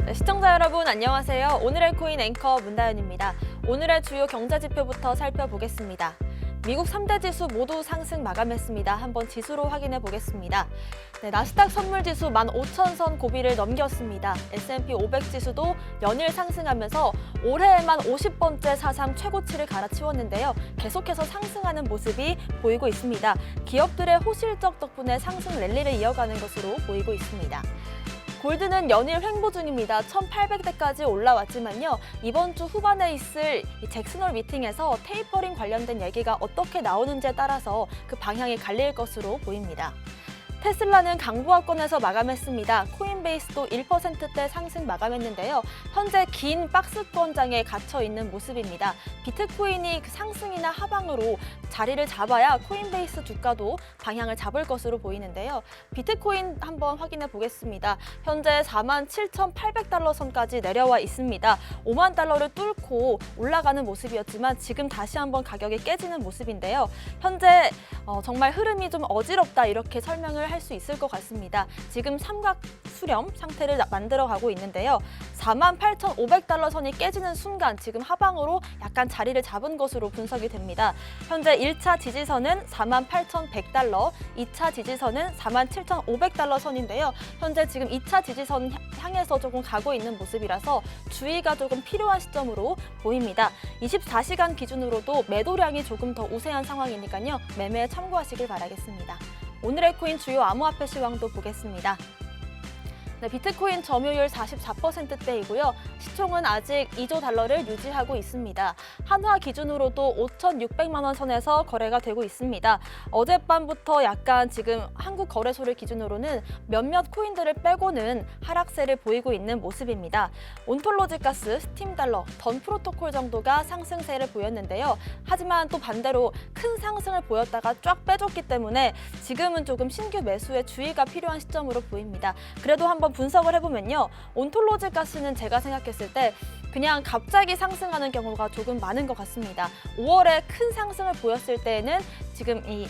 네, 시청자 여러분 안녕하세요. 오늘의 코인 앵커 문다연입니다. 오늘의 주요 경제 지표부터 살펴보겠습니다. 미국 3대 지수 모두 상승 마감했습니다. 한번 지수로 확인해 보겠습니다. 네, 나스닥 선물지수 15,000선 고비를 넘겼습니다. S&P 500 지수도 연일 상승하면서 올해에만 50번째 사상 최고치를 갈아치웠는데요. 계속해서 상승하는 모습이 보이고 있습니다. 기업들의 호실적 덕분에 상승 랠리를 이어가는 것으로 보이고 있습니다. 골드는 연일 횡보 중입니다. 1,800대까지 올라왔지만요. 이번 주 후반에 있을 잭슨홀 미팅에서 테이퍼링 관련된 얘기가 어떻게 나오는지에 따라서 그 방향이 갈릴 것으로 보입니다. 테슬라는 강보합권에서 마감했습니다. 코인베이스도 1%대 상승 마감했는데요. 현재 긴 박스권장에 갇혀 있는 모습입니다. 비트코인이 상승이나 하방으로 자리를 잡아야 코인베이스 주가도 방향을 잡을 것으로 보이는데요. 비트코인 한번 확인해 보겠습니다. 현재 47,800달러 선까지 내려와 있습니다. 5만 달러를 뚫고 올라가는 모습이었지만 지금 다시 한번 가격이 깨지는 모습인데요. 현재 정말 흐름이 좀 어지럽다 이렇게 설명을 할 수 있을 것 같습니다. 지금 삼각 수렴 상태를 만들어가고 있는데요. 48,500달러 선이 깨지는 순간 지금 하방으로 약간 자리를 잡은 것으로 분석이 됩니다. 현재 1차 지지선은 48,100달러, 2차 지지선은 47,500달러 선인데요. 현재 지금 2차 지지선 향해서 조금 가고 있는 모습이라서 주의가 조금 필요한 시점으로 보입니다. 24시간 기준으로도 매도량이 조금 더 우세한 상황이니까요. 매매에 참고하시길 바라겠습니다. 오늘의 코인 주요 암호화폐 시황도 보겠습니다. 네, 비트코인 점유율 44%대이고요. 시총은 아직 2조 달러를 유지하고 있습니다. 한화 기준으로도 5,600만 원 선에서 거래가 되고 있습니다. 어젯밤부터 약간 지금 한국 거래소를 기준으로는 몇몇 코인들을 빼고는 하락세를 보이고 있는 모습입니다. 온톨로지 가스, 스팀 달러, 던 프로토콜 정도가 상승세를 보였는데요. 하지만 또 반대로 큰 상승을 보였다가 쫙 빼줬기 때문에 지금은 조금 신규 매수에 주의가 필요한 시점으로 보입니다. 그래도 한번 분석을 해보면요. 온톨로지 가스는 제가 생각했을 때 그냥 갑자기 상승하는 경우가 조금 많은 것 같습니다. 5월에 큰 상승을 보였을 때에는 지금 이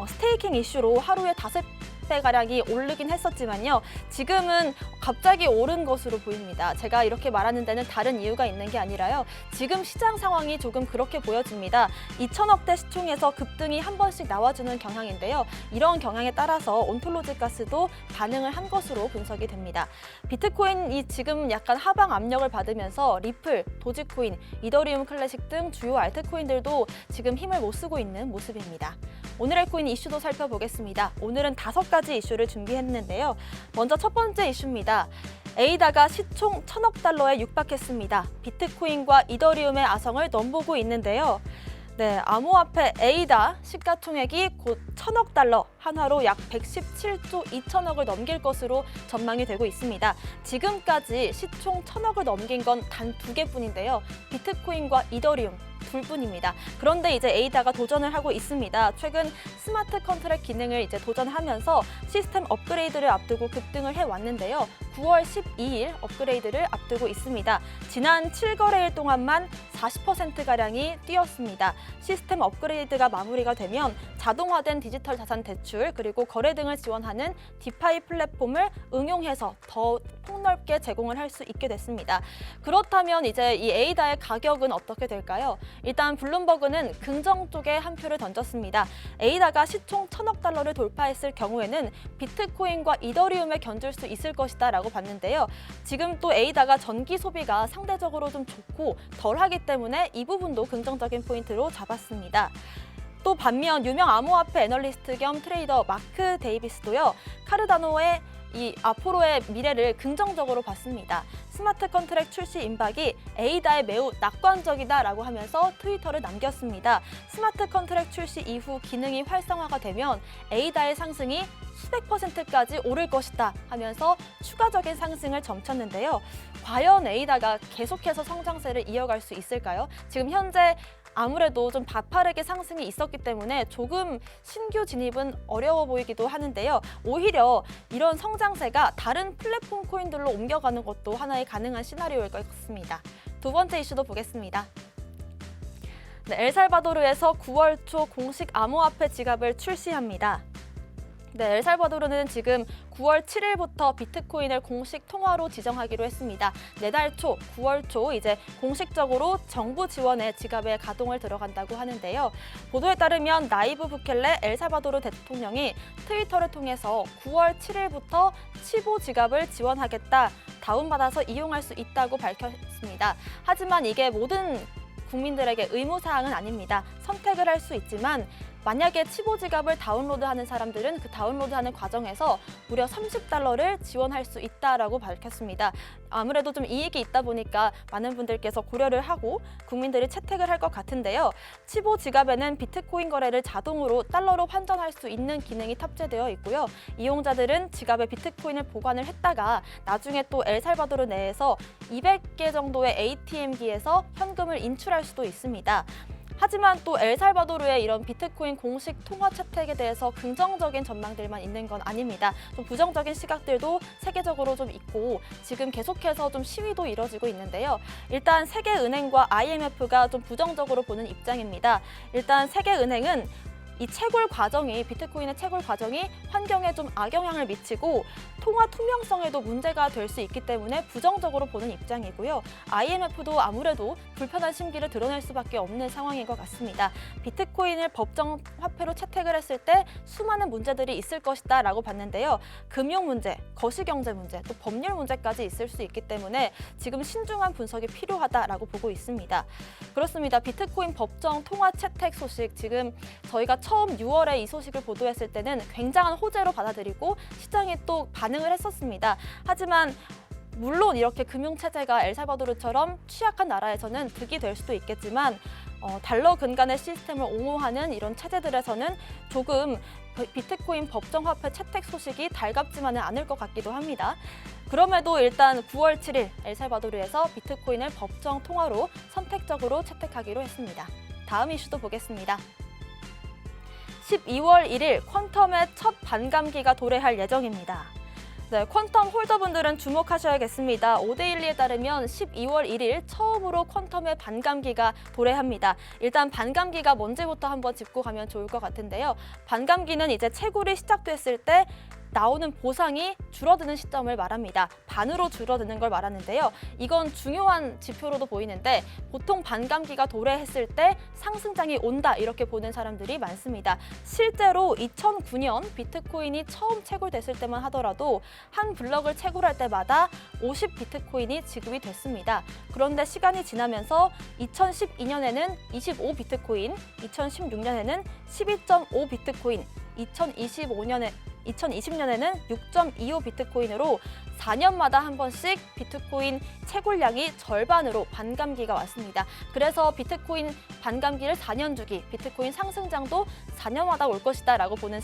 스테이킹 이슈로 하루에 5배가량이 오르긴 했었지만요. 지금은 갑자기 오른 것으로 보입니다. 제가 이렇게 말하는 데는 다른 이유가 있는 게 아니라요. 지금 시장 상황이 조금 그렇게 보여집니다. 2천억대 시총에서 급등이 한 번씩 나와주는 경향인데요. 이런 경향에 따라서 온톨로지 가스도 반응을 한 것으로 분석이 됩니다. 비트코인이 지금 약간 하방 압력을 받으면서 리플, 도지코인, 이더리움 클래식 등 주요 알트코인들도 지금 힘을 못 쓰고 있는 모습입니다. 오늘의 코인 이슈도 살펴보겠습니다. 오늘은 5가지 이슈를 준비했는데요. 먼저 첫 번째 이슈입니다. 에이다가 시총 1,000억 달러에 육박했습니다. 비트코인과 이더리움의 아성을 넘보고 있는데요. 네, 암호화폐 에이다 시가총액이 곧 1,000억 달러, 한화로 약 117조 2천억을 넘길 것으로 전망이 되고 있습니다. 지금까지 시총 1,000억을 넘긴 건 단 2개뿐인데요. 비트코인과 이더리움 둘뿐입니다. 그런데 이제 에이다가 도전을 하고 있습니다. 최근 스마트 컨트랙 기능을 이제 도전하면서 시스템 업그레이드를 앞두고 급등을 해왔는데요. 9월 12일 업그레이드를 앞두고 있습니다. 지난 7거래일 동안만 40%가량이 뛰었습니다. 시스템 업그레이드가 마무리가 되면 자동화된 디지털 자산 대출 그리고 거래 등을 지원하는 디파이 플랫폼을 응용해서 더 폭넓게 제공을 할 수 있게 됐습니다. 그렇다면 이제 이 에이다의 가격은 어떻게 될까요? 일단 블룸버그는 긍정 쪽에 한 표를 던졌습니다. 에이다가 시총 1,000억 달러를 돌파했을 경우에는 비트코인과 이더리움에 견줄 수 있을 것이다 라고 봤는데요. 지금 또 에이다가 전기 소비가 상대적으로 좀 좋고 덜하기 때문에 이 부분도 긍정적인 포인트로 잡았습니다. 또 반면 유명 암호화폐 애널리스트 겸 트레이더 마크 데이비스도요. 카르다노의 이 앞으로의 미래를 긍정적으로 봤습니다. 스마트 컨트랙 출시 임박이 에이다에 매우 낙관적이다라고 하면서 트위터를 남겼습니다. 스마트 컨트랙 출시 이후 기능이 활성화가 되면 에이다의 상승이 수백 %까지 오를 것이다 하면서 추가적인 상승을 점쳤는데요. 과연 에이다가 계속해서 성장세를 이어갈 수 있을까요? 지금 현재 아무래도 좀 가파르게 상승이 있었기 때문에 조금 신규 진입은 어려워 보이기도 하는데요. 오히려 이런 성장세가 다른 플랫폼 코인들로 옮겨가는 것도 하나의 가능한 시나리오일 것 같습니다. 두 번째 이슈도 보겠습니다. 네, 엘살바도르에서 9월 초 공식 암호화폐 지갑을 출시합니다. 네, 엘살바도르는 지금 9월 7일부터 비트코인을 공식 통화로 지정하기로 했습니다. 내달 초, 9월 초 이제 공식적으로 정부 지원에 지갑에 가동을 들어간다고 하는데요. 보도에 따르면 나이브 부켈레 엘살바도르 대통령이 트위터를 통해서 9월 7일부터 치보 지갑을 지원하겠다, 다운받아서 이용할 수 있다고 밝혔습니다. 하지만 이게 모든 국민들에게 의무사항은 아닙니다. 선택을 할 수 있지만 만약에 치보 지갑을 다운로드하는 사람들은 그 다운로드하는 과정에서 무려 $30를 지원할 수 있다라고 밝혔습니다. 아무래도 좀 이익이 있다 보니까 많은 분들께서 고려를 하고 국민들이 채택을 할 것 같은데요. 치보 지갑에는 비트코인 거래를 자동으로 달러로 환전할 수 있는 기능이 탑재되어 있고요. 이용자들은 지갑에 비트코인을 보관을 했다가 나중에 또 엘살바도르 내에서 200개 정도의 ATM기에서 현금을 인출할 수도 있습니다. 하지만 또 엘살바도르의 이런 비트코인 공식 통화 채택에 대해서 긍정적인 전망들만 있는 건 아닙니다. 좀 부정적인 시각들도 세계적으로 좀 있고 지금 계속해서 좀 시위도 이뤄지고 있는데요. 일단 세계은행과 IMF가 좀 부정적으로 보는 입장입니다. 일단 세계은행은 이 채굴 과정이, 비트코인의 채굴 과정이 환경에 좀 악영향을 미치고 통화 투명성에도 문제가 될 수 있기 때문에 부정적으로 보는 입장이고요. IMF도 아무래도 불편한 심기를 드러낼 수밖에 없는 상황인 것 같습니다. 비트코인을 법정 화폐로 채택을 했을 때 수많은 문제들이 있을 것이다 라고 봤는데요. 금융 문제, 거시경제 문제, 또 법률 문제까지 있을 수 있기 때문에 지금 신중한 분석이 필요하다라고 보고 있습니다. 그렇습니다. 비트코인 법정 통화 채택 소식, 지금 저희가 처음 6월에 이 소식을 보도했을 때는 굉장한 호재로 받아들이고 시장이 또 반응을 했었습니다. 하지만 물론 이렇게 금융체제가 엘살바도르처럼 취약한 나라에서는 득이 될 수도 있겠지만 달러 근간의 시스템을 옹호하는 이런 체제들에서는 조금 비트코인 법정화폐 채택 소식이 달갑지만은 않을 것 같기도 합니다. 그럼에도 일단 9월 7일 엘살바도르에서 비트코인을 법정 통화로 선택적으로 채택하기로 했습니다. 다음 이슈도 보겠습니다. 12월 1일 퀀텀의 첫 반감기가 도래할 예정입니다. 네, 퀀텀 홀더분들은 주목하셔야겠습니다. 오데일리에 따르면 12월 1일 처음으로 퀀텀의 반감기가 도래합니다. 일단 반감기가 뭔지부터 한번 짚고 가면 좋을 것 같은데요. 반감기는 이제 채굴이 시작됐을 때 나오는 보상이 줄어드는 시점을 말합니다. 반으로 줄어드는 걸 말하는데요. 이건 중요한 지표로도 보이는데 보통 반감기가 도래했을 때 상승장이 온다 이렇게 보는 사람들이 많습니다. 실제로 2009년 비트코인이 처음 채굴됐을 때만 하더라도 한 블럭을 채굴할 때마다 50 비트코인이 지급이 됐습니다. 그런데 시간이 지나면서 2012년에는 25 비트코인, 2016년에는 12.5 비트코인, 2020년에는 6.25 비트코인으로 4년마다 한 번씩 비트코인 채굴량이 절반으로 반감기가 왔습니다. 그래서 비트코인 반감기를 4년 주기, 비트코인 상승장도 4년마다 올 것이다 라고 보는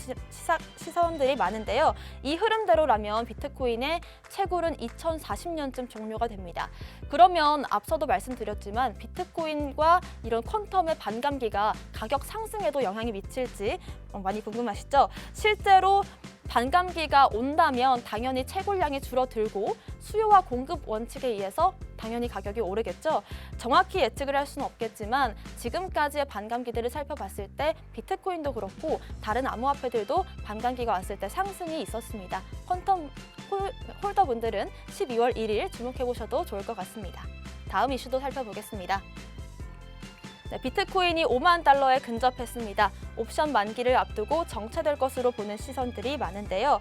시선들이 많은데요. 이 흐름대로라면 비트코인의 채굴은 2040년쯤 종료가 됩니다. 그러면 앞서도 말씀드렸지만 비트코인과 이런 퀀텀의 반감기가 가격 상승에도 영향이 미칠지 많이 궁금하시죠? 실제로 반감기가 온다면 당연히 채굴량이 줄어들고 수요와 공급 원칙에 의해서 당연히 가격이 오르겠죠. 정확히 예측을 할 수는 없겠지만 지금까지의 반감기들을 살펴봤을 때 비트코인도 그렇고 다른 암호화폐들도 반감기가 왔을 때 상승이 있었습니다. 퀀텀 홀더분들은 12월 1일 주목해보셔도 좋을 것 같습니다. 다음 이슈도 살펴보겠습니다. 네, 비트코인이 5만 달러에 근접했습니다. 옵션 만기를 앞두고 정체될 것으로 보는 시선들이 많은데요.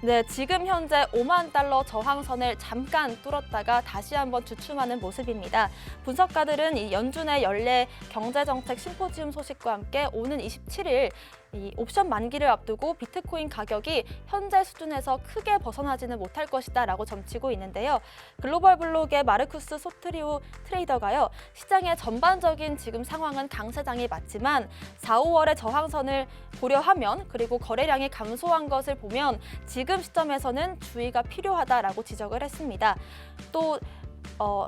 네, 지금 현재 5만 달러 저항선을 잠깐 뚫었다가 다시 한번 주춤하는 모습입니다. 분석가들은 이 연준의 연례 경제정책 심포지움 소식과 함께 오는 27일 이 옵션 만기를 앞두고 비트코인 가격이 현재 수준에서 크게 벗어나지는 못할 것이다 라고 점치고 있는데요. 글로벌 블록의 마르쿠스 소트리우 트레이더가요. 시장의 전반적인 지금 상황은 강세장이 맞지만 4, 5월의 저항선을 고려하면 그리고 거래량이 감소한 것을 보면 지금 시점에서는 주의가 필요하다라고 지적을 했습니다. 또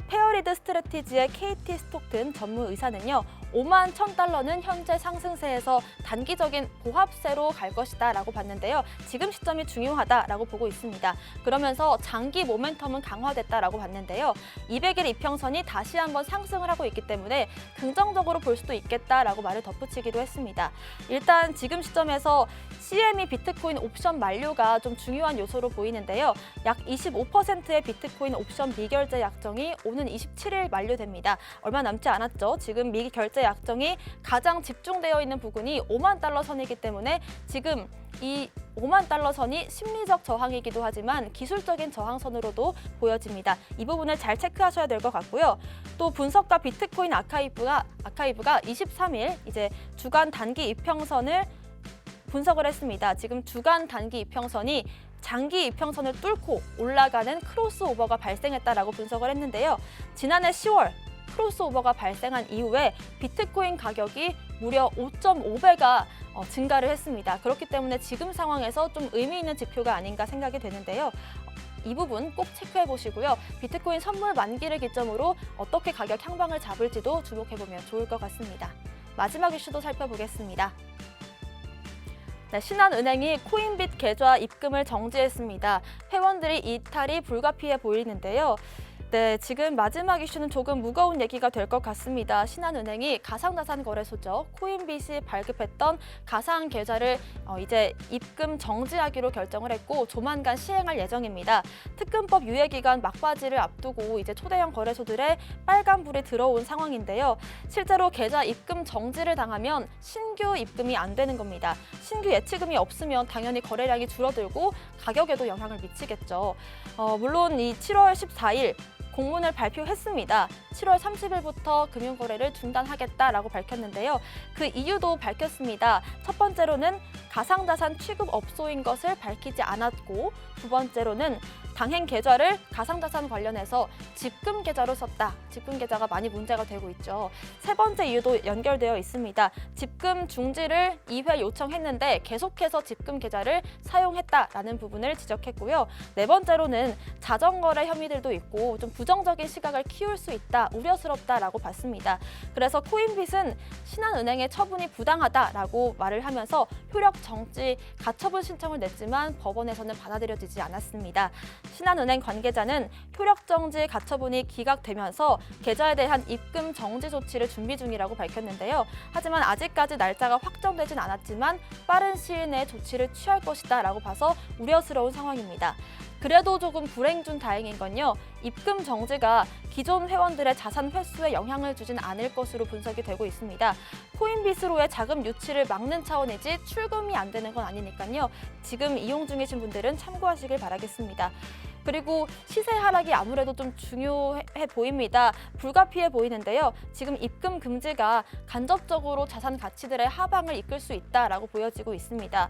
페어리드 스트래티지의 KT 스톡튼 전무의사는요. 5만 1,000달러는 현재 상승세에서 단기적인 보합세로 갈 것이다 라고 봤는데요. 지금 시점이 중요하다라고 보고 있습니다. 그러면서 장기 모멘텀은 강화됐다라고 봤는데요. 200일 이평선이 다시 한번 상승을 하고 있기 때문에 긍정적으로 볼 수도 있겠다라고 말을 덧붙이기도 했습니다. 일단 지금 시점에서 CME 비트코인 옵션 만료가 좀 중요한 요소로 보이는데요. 약 25%의 비트코인 옵션 미결제 약정이 오는 27일 만료됩니다. 얼마 남지 않았죠. 지금 미결제 약정이 가장 집중되어 있는 부분이 5만 달러 선이기 때문에 지금 이 5만 달러 선이 심리적 저항이기도 하지만 기술적인 저항선으로도 보여집니다. 이 부분을 잘 체크하셔야 될 것 같고요. 또 분석가 비트코인 아카이브가 23일 이제 주간 단기 이평선을 분석을 했습니다. 지금 주간 단기 이평선이 장기 이평선을 뚫고 올라가는 크로스오버가 발생했다라고 분석을 했는데요. 지난해 10월 크로스오버가 발생한 이후에 비트코인 가격이 무려 5.5배가 증가를 했습니다. 그렇기 때문에 지금 상황에서 좀 의미 있는 지표가 아닌가 생각이 되는데요. 이 부분 꼭 체크해 보시고요. 비트코인 선물 만기를 기점으로 어떻게 가격 향방을 잡을지도 주목해보면 좋을 것 같습니다. 마지막 이슈도 살펴보겠습니다. 네, 신한은행이 코인빗 계좌 입금을 정지했습니다. 회원들이 이탈이 불가피해 보이는데요. 네, 지금 마지막 이슈는 조금 무거운 얘기가 될 것 같습니다. 신한은행이 가상자산 거래소죠. 코인빗이 발급했던 가상 계좌를 이제 입금 정지하기로 결정을 했고 조만간 시행할 예정입니다. 특근법 유예 기간 막바지를 앞두고 이제 초대형 거래소들의 빨간불이 들어온 상황인데요. 실제로 계좌 입금 정지를 당하면 신규 입금이 안 되는 겁니다. 신규 예치금이 없으면 당연히 거래량이 줄어들고 가격에도 영향을 미치겠죠. 물론 이 7월 14일 공문을 발표했습니다. 7월 30일부터 금융거래를 중단하겠다라고 밝혔는데요. 그 이유도 밝혔습니다. 첫 번째로는 가상자산 취급업소인 것을 밝히지 않았고 두 번째로는 당행 계좌를 가상자산 관련해서 집금 계좌로 썼다. 집금 계좌가 많이 문제가 되고 있죠. 세 번째 이유도 연결되어 있습니다. 집금 중지를 2회 요청했는데 계속해서 집금 계좌를 사용했다라는 부분을 지적했고요. 네 번째로는 자정거래 혐의들도 있고 좀 부정적인 시각을 키울 수 있다, 우려스럽다라고 봤습니다. 그래서 코인빗은 신한은행의 처분이 부당하다라고 말을 하면서 효력 정지 가처분 신청을 냈지만 법원에서는 받아들여지지 않았습니다. 신한은행 관계자는 효력정지 가처분이 기각되면서 계좌에 대한 입금 정지 조치를 준비 중이라고 밝혔는데요. 하지만 아직까지 날짜가 확정되진 않았지만 빠른 시일 내에 조치를 취할 것이다 라고 봐서 우려스러운 상황입니다. 그래도 조금 불행 중 다행인 건요. 입금 정지가 기존 회원들의 자산 회수에 영향을 주진 않을 것으로 분석이 되고 있습니다. 코인빗으로의 자금 유치를 막는 차원이지 출금이 안 되는 건 아니니까요. 지금 이용 중이신 분들은 참고하시길 바라겠습니다. 그리고 시세 하락이 아무래도 좀 중요해 보입니다. 불가피해 보이는데요. 지금 입금 금지가 간접적으로 자산 가치들의 하방을 이끌 수 있다라고 보여지고 있습니다.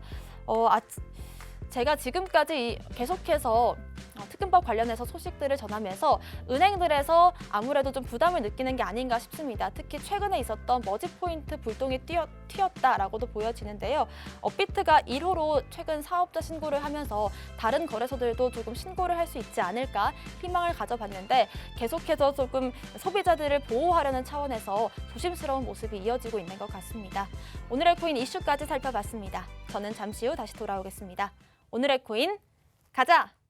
제가 지금까지 계속해서 특근법 관련해서 소식들을 전하면서 은행들에서 아무래도 좀 부담을 느끼는 게 아닌가 싶습니다. 특히 최근에 있었던 머지포인트 불똥이 튀었다라고도 보여지는데요. 업비트가 1호로 최근 사업자 신고를 하면서 다른 거래소들도 조금 신고를 할 수 있지 않을까 희망을 가져봤는데 계속해서 조금 소비자들을 보호하려는 차원에서 조심스러운 모습이 이어지고 있는 것 같습니다. 오늘의 코인 이슈까지 살펴봤습니다. 저는 잠시 후 다시 돌아오겠습니다. 오늘의 코인 가자!